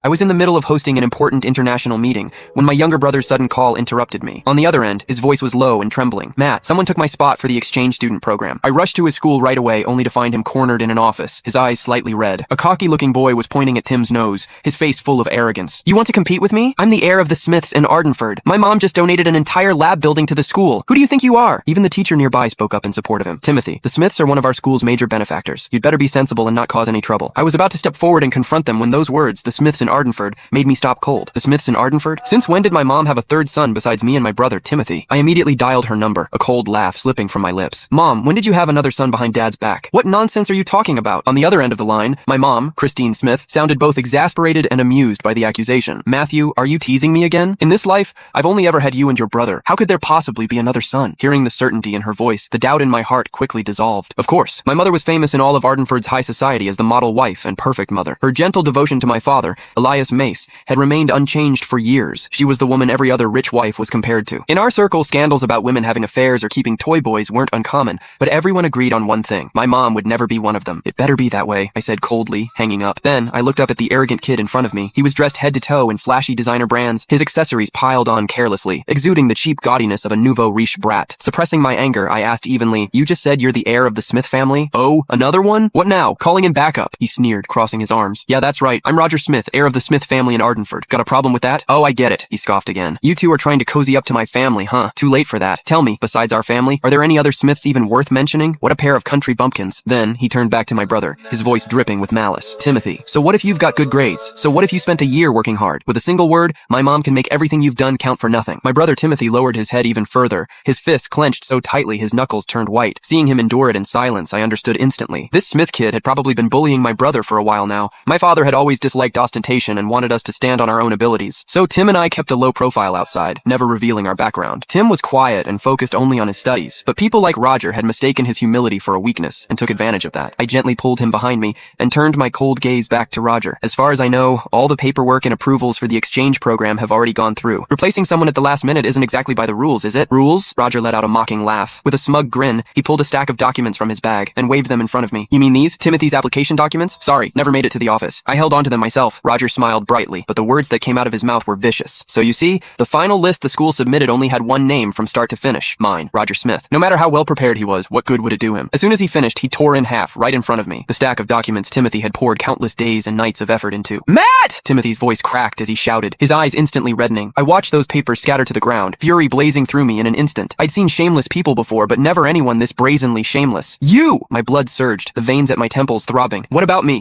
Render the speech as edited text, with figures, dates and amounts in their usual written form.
I was in the middle of hosting an important international meeting when my younger brother's sudden call interrupted me. On the other end, his voice was low and trembling. "Matt, someone took my spot for the exchange student program." I rushed to his school right away, only to find him cornered in an office, his eyes slightly red. A cocky-looking boy was pointing at Tim's nose, his face full of arrogance. "You want to compete with me? I'm the heir of the Smiths in Ardenford. My mom just donated an entire lab building to the school. Who do you think you are?" Even the teacher nearby spoke up in support of him. "Timothy, the Smiths are one of our school's major benefactors. You'd better be sensible and not cause any trouble." I was about to step forward and confront them when those words, "the Smiths in Ardenford," made me stop cold. The Smiths in Ardenford? Since when did my mom have a third son besides me and my brother, Timothy? I immediately dialed her number, a cold laugh slipping from my lips. "Mom, when did you have another son behind Dad's back? What nonsense are you talking about?" On the other end of the line, my mom, Christine Smith, sounded both exasperated and amused by the accusation. "Matthew, are you teasing me again? In this life, I've only ever had you and your brother. How could there possibly be another son?" Hearing the certainty in her voice, the doubt in my heart quickly dissolved. Of course, my mother was famous in all of Ardenford's high society as the model wife and perfect mother. Her gentle devotion to my father, Elias Mace, had remained unchanged for years. She was the woman every other rich wife was compared to. In our circle, scandals about women having affairs or keeping toy boys weren't uncommon, but everyone agreed on one thing. My mom would never be one of them. "It better be that way," I said coldly, hanging up. Then, I looked up at the arrogant kid in front of me. He was dressed head to toe in flashy designer brands, his accessories piled on carelessly, exuding the cheap gaudiness of a nouveau riche brat. Suppressing my anger, I asked evenly, "You just said you're the heir of the Smith family?" "Oh, another one? What now? Calling in backup?" He sneered, crossing his arms. "Yeah, that's right. I'm Roger Smith, heir of the Smith family in Ardenford. Got a problem with that?" "Oh, I get it," he scoffed again. "You two are trying to cozy up to my family, huh? Too late for that. Tell me, besides our family, are there any other Smiths even worth mentioning? What a pair of country bumpkins." Then, he turned back to my brother, his voice dripping with malice. "Timothy, so what if you've got good grades? So what if you spent a year working hard? With a single word, my mom can make everything you've done count for nothing." My brother Timothy lowered his head even further, his fists clenched so tightly his knuckles turned white. Seeing him endure it in silence, I understood instantly. This Smith kid had probably been bullying my brother for a while now. My father had always disliked ostentation and wanted us to stand on our own abilities. So Tim and I kept a low profile outside, never revealing our background. Tim was quiet and focused only on his studies, but people like Roger had mistaken his humility for a weakness and took advantage of that. I gently pulled him behind me and turned my cold gaze back to Roger. "As far as I know, all the paperwork and approvals for the exchange program have already gone through. Replacing someone at the last minute isn't exactly by the rules, is it?" "Rules?" Roger let out a mocking laugh. With a smug grin, he pulled a stack of documents from his bag and waved them in front of me. "You mean these? Timothy's application documents? Sorry, never made it to the office. I held onto them myself." Roger smiled brightly, but the words that came out of his mouth were vicious. "So you see, the final list the school submitted only had one name from start to finish. Mine, Roger Smith. No matter how well prepared he was, what good would it do him?" As soon as he finished, he tore in half, right in front of me, the stack of documents Timothy had poured countless days and nights of effort into. "Matt!" Timothy's voice cracked as he shouted, his eyes instantly reddening. I watched those papers scatter to the ground, fury blazing through me in an instant. I'd seen shameless people before, but never anyone this brazenly shameless. "You!" My blood surged, the veins at my temples throbbing. "What about me?"